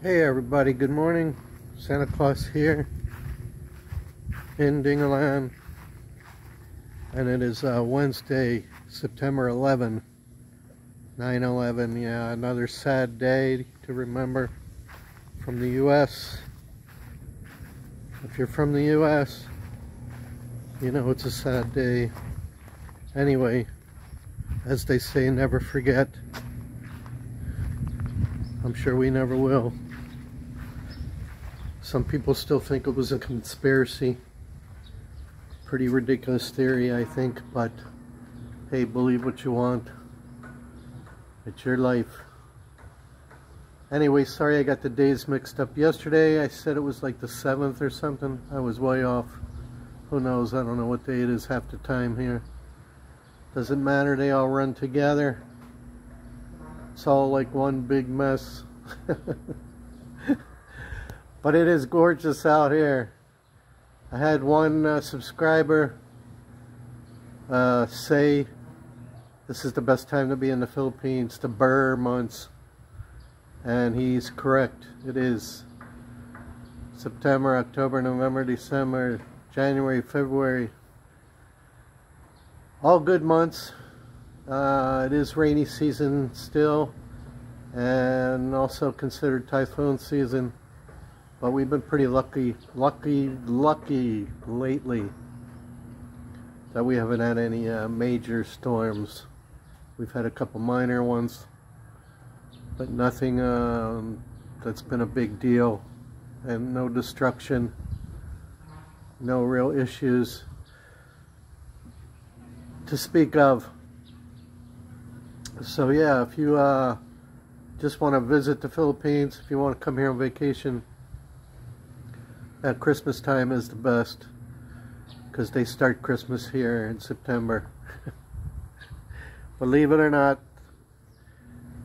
Hey everybody, good morning. Santa Claus here in Dingaland, and it is Wednesday, September 11, 9/11. Yeah, another sad day to remember from the U.S. If you're from the U.S., you know it's a sad day. Anyway, as they say, never forget. I'm sure we never will. Some people still think it was a conspiracy. Pretty ridiculous theory, I think, but hey, believe what you want. It's your life. Anyway, sorry I got the days mixed up. Yesterday I said it was like the 7th or something. I was way off. Who knows? I don't know what day it is half the time here. Doesn't matter, they all run together. It's all like one big mess. But it is gorgeous out here. I had one subscriber say this is the best time to be in the Philippines, the Burr months. And he's correct. It is September, October, November, December, January, February. All good months. It is rainy season still, and also considered typhoon season. But we've been pretty lucky lately that we haven't had any major storms. We've had a couple minor ones, but nothing that's been a big deal, and no destruction, no real issues to speak of. So yeah, if you just want to visit the Philippines, if you want to come here on vacation, at Christmas time is the best, because they start Christmas here in September. Believe it or not,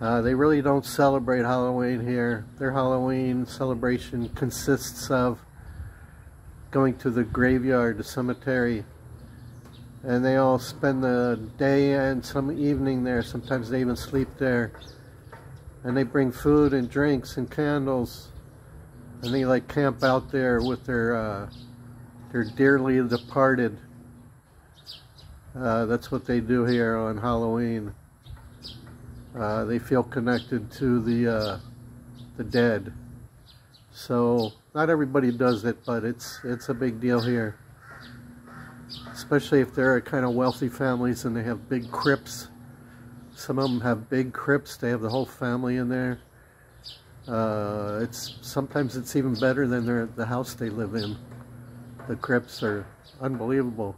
they really don't celebrate Halloween here. Their Halloween celebration consists of going to the graveyard, the cemetery, and they all spend the day and some evening there. Sometimes they even sleep there, and they bring food and drinks and candles, and they like camp out there with their dearly departed. That's what they do here on Halloween. They feel connected to the dead. So not everybody does it, but it's a big deal here, especially if they're kind of wealthy families and they have big crypts. Some of them have big crypts. They have the whole family in there. Sometimes it's even better than the house they live in. The crypts are unbelievable,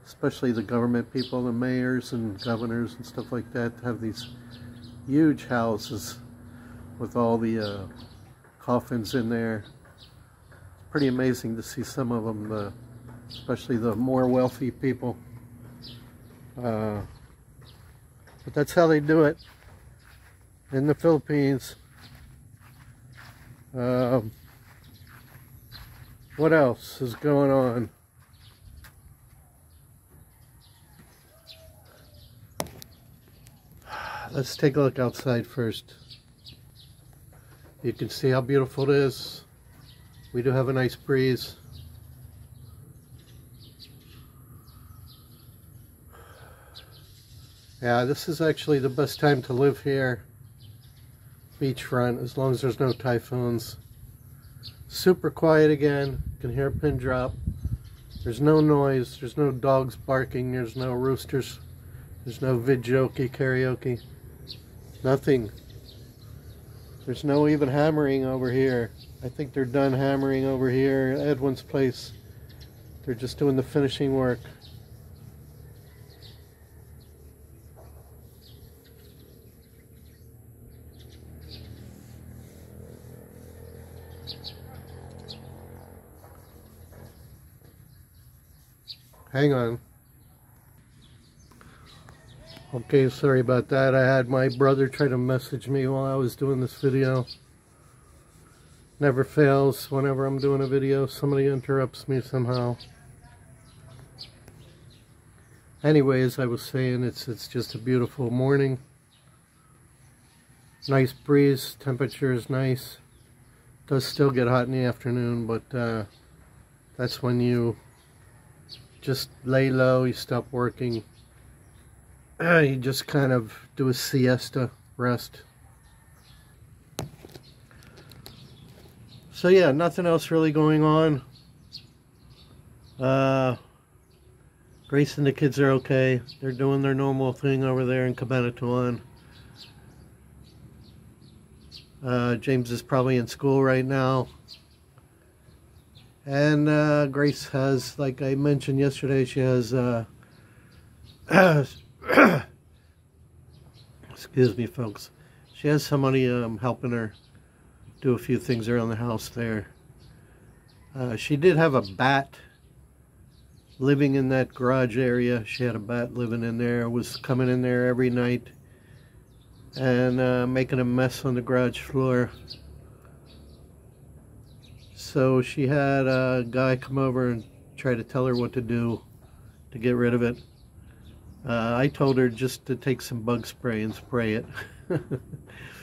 especially the government people, the mayors and governors and stuff like that, have these huge houses with all the coffins in there. It's pretty amazing to see some of them, especially the more wealthy people. But that's how they do it in the Philippines. What else is going on? Let's take a look outside first. You can see how beautiful it is. We do have a nice breeze. Yeah, this is actually the best time to live here. Beachfront, as long as there's no typhoons. Super quiet again. You can hear a pin drop. There's no noise. There's no dogs barking. There's no roosters. There's no vidjoke karaoke. Nothing. There's no even hammering over here. I think they're done hammering over here at Edwin's place. They're just doing the finishing work. Hang on. Okay, sorry about that. I had my brother try to message me while I was doing this video. Never fails. Whenever I'm doing a video, somebody interrupts me somehow. Anyways, I was saying it's just a beautiful morning. Nice breeze. Temperature is nice. Does still get hot in the afternoon, but that's when you just lay low, you stop working. You just kind of do a siesta, rest. So yeah, nothing else really going on. Grace and the kids are okay. They're doing their normal thing over there in Cabanatuan. James is probably in school right now. And Grace has, like I mentioned yesterday, she has, excuse me folks, she has somebody helping her do a few things around the house there. She did have a bat living in that garage area. She had a bat living in there, was coming in there every night and making a mess on the garage floor. So she had a guy come over and try to tell her what to do to get rid of it. I told her just to take some bug spray and spray it.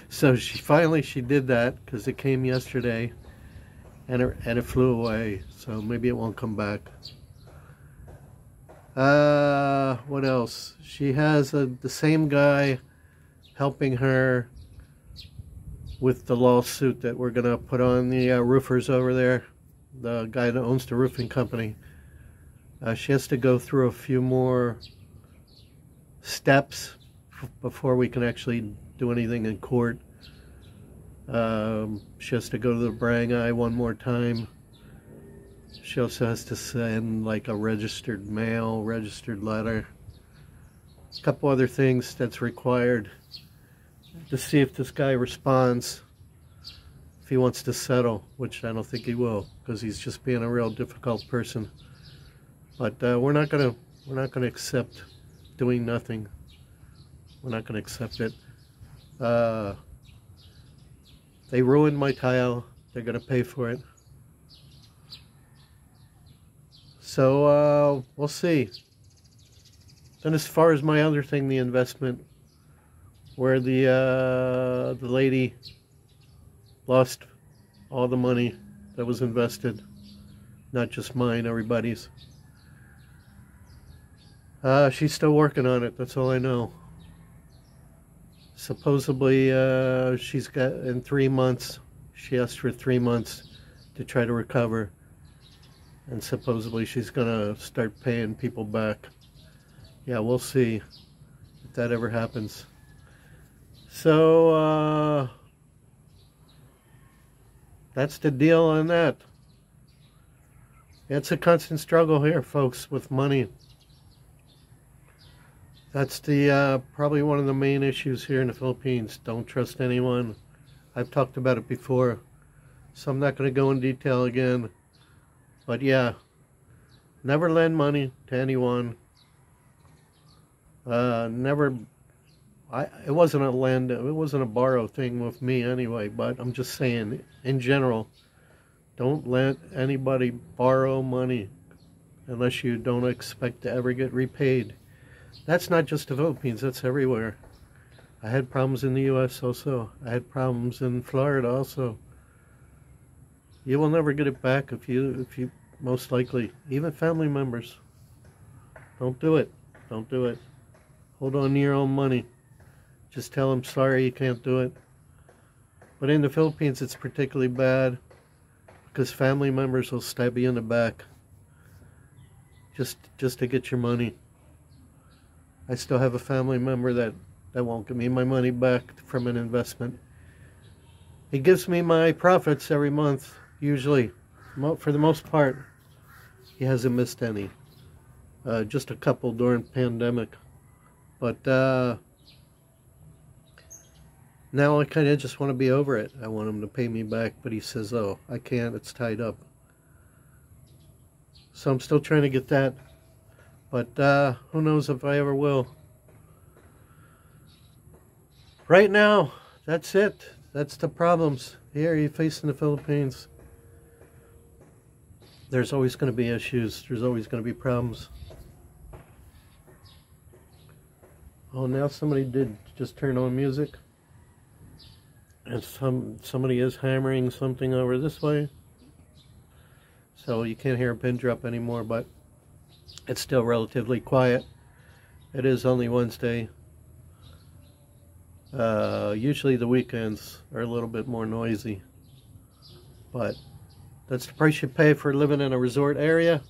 So she did that because it came yesterday and it flew away. So maybe it won't come back. What else? She has the same guy helping her with the lawsuit that we're going to put on the roofers over there, the guy that owns the roofing company. She has to go through a few more steps before we can actually do anything in court. She has to go to the barangay one more time. She also has to send like a registered mail, registered letter, a couple other things that's required to see if this guy responds, if he wants to settle, which I don't think he will, because he's just being a real difficult person. But we're not gonna accept doing nothing. We're not gonna accept it. They ruined my tile. They're gonna pay for it. So we'll see. Then as far as my other thing, the investment, where the lady lost all the money that was invested, not just mine, everybody's. She's still working on it, that's all I know. Supposedly she's got, in 3 months, she asked for 3 months to try to recover. And supposedly she's gonna start paying people back. Yeah, we'll see if that ever happens. So that's the deal on that. It's a constant struggle here, folks, with money. That's the probably one of the main issues here in the Philippines. Don't trust anyone. I've talked about it before, so I'm not going to go in detail again. But yeah, never lend money to anyone. It wasn't a lend, it wasn't a borrow thing with me anyway, but I'm just saying, in general, don't let anybody borrow money unless you don't expect to ever get repaid. That's not just the Philippines, that's everywhere. I had problems in the US also. I had problems in Florida also. You will never get it back if you most likely, even family members. Don't do it. Don't do it. Hold on to your own money. Just tell them sorry you can't do it. But in the Philippines it's particularly bad because family members will stab you in the back just to get your money. I still have a family member that won't give me my money back from an investment. He gives me my profits every month, usually. For the most part, he hasn't missed any. Just a couple during pandemic. But now I kind of just want to be over it. I want him to pay me back, but he says, oh, I can't, it's tied up. So I'm still trying to get that. But who knows if I ever will. Right now, that's it. That's the problems here you face in the Philippines. There's always going to be issues. There's always going to be problems. Oh, now somebody did just turn on music. And somebody is hammering something over this way. So you can't hear a pin drop anymore, but it's still relatively quiet. It is only Wednesday. Usually the weekends are a little bit more noisy, but that's the price you pay for living in a resort area.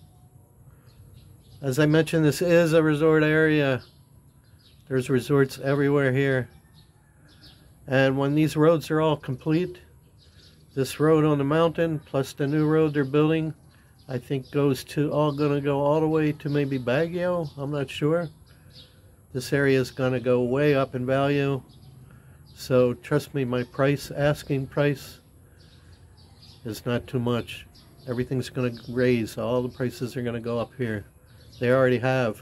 As I mentioned, this is a resort area. There's resorts everywhere here. And when these roads are all complete, this road on the mountain plus the new road they're building, I think goes to gonna go all the way to maybe Baguio. I'm not sure. This area is gonna go way up in value. So trust me, my asking price is not too much. Everything's gonna raise. All the prices are gonna go up here. They already have,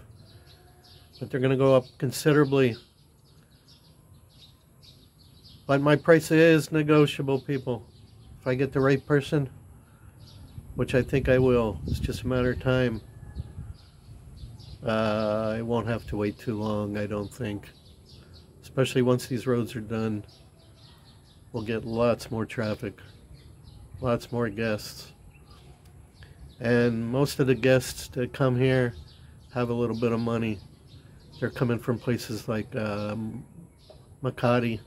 but they're gonna go up considerably. But my price is negotiable, people. If I get the right person, which I think I will, it's just a matter of time. I won't have to wait too long, I don't think. Especially once these roads are done, we'll get lots more traffic, lots more guests. And most of the guests that come here have a little bit of money. They're coming from places like Makati,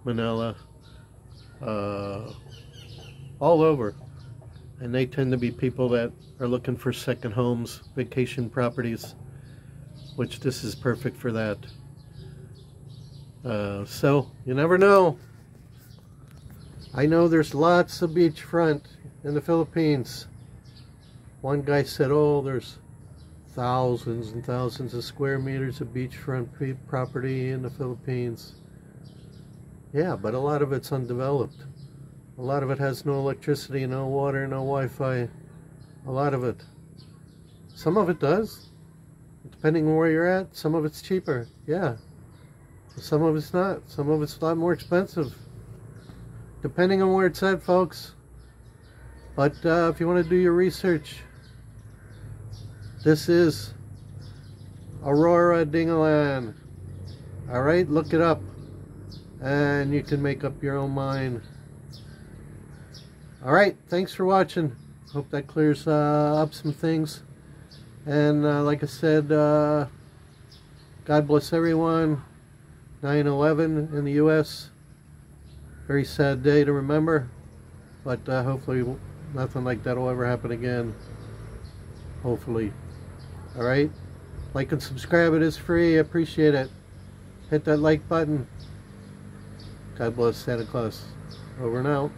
Manila, all over. And they tend to be people that are looking for second homes, vacation properties, which this is perfect for that. So, you never know. I know there's lots of beachfront in the Philippines. One guy said, oh, there's thousands and thousands of square meters of beachfront property in the Philippines. Yeah, but a lot of it's undeveloped. A lot of it has no electricity, no water, no Wi-Fi. A lot of it. Some of it does. Depending on where you're at, some of it's cheaper. Yeah. Some of it's not. Some of it's a lot more expensive. Depending on where it's at, folks. But if you want to do your research, this is Aurora Dingalan. Alright, look it up. And you can make up your own mind. Alright, thanks for watching. Hope that clears up some things. And like I said, God bless everyone. 9/11 in the U.S. Very sad day to remember. But hopefully nothing like that will ever happen again. Hopefully. Alright? Like and subscribe. It is free. I appreciate it. Hit that like button. God bless Santa Claus. Over and out.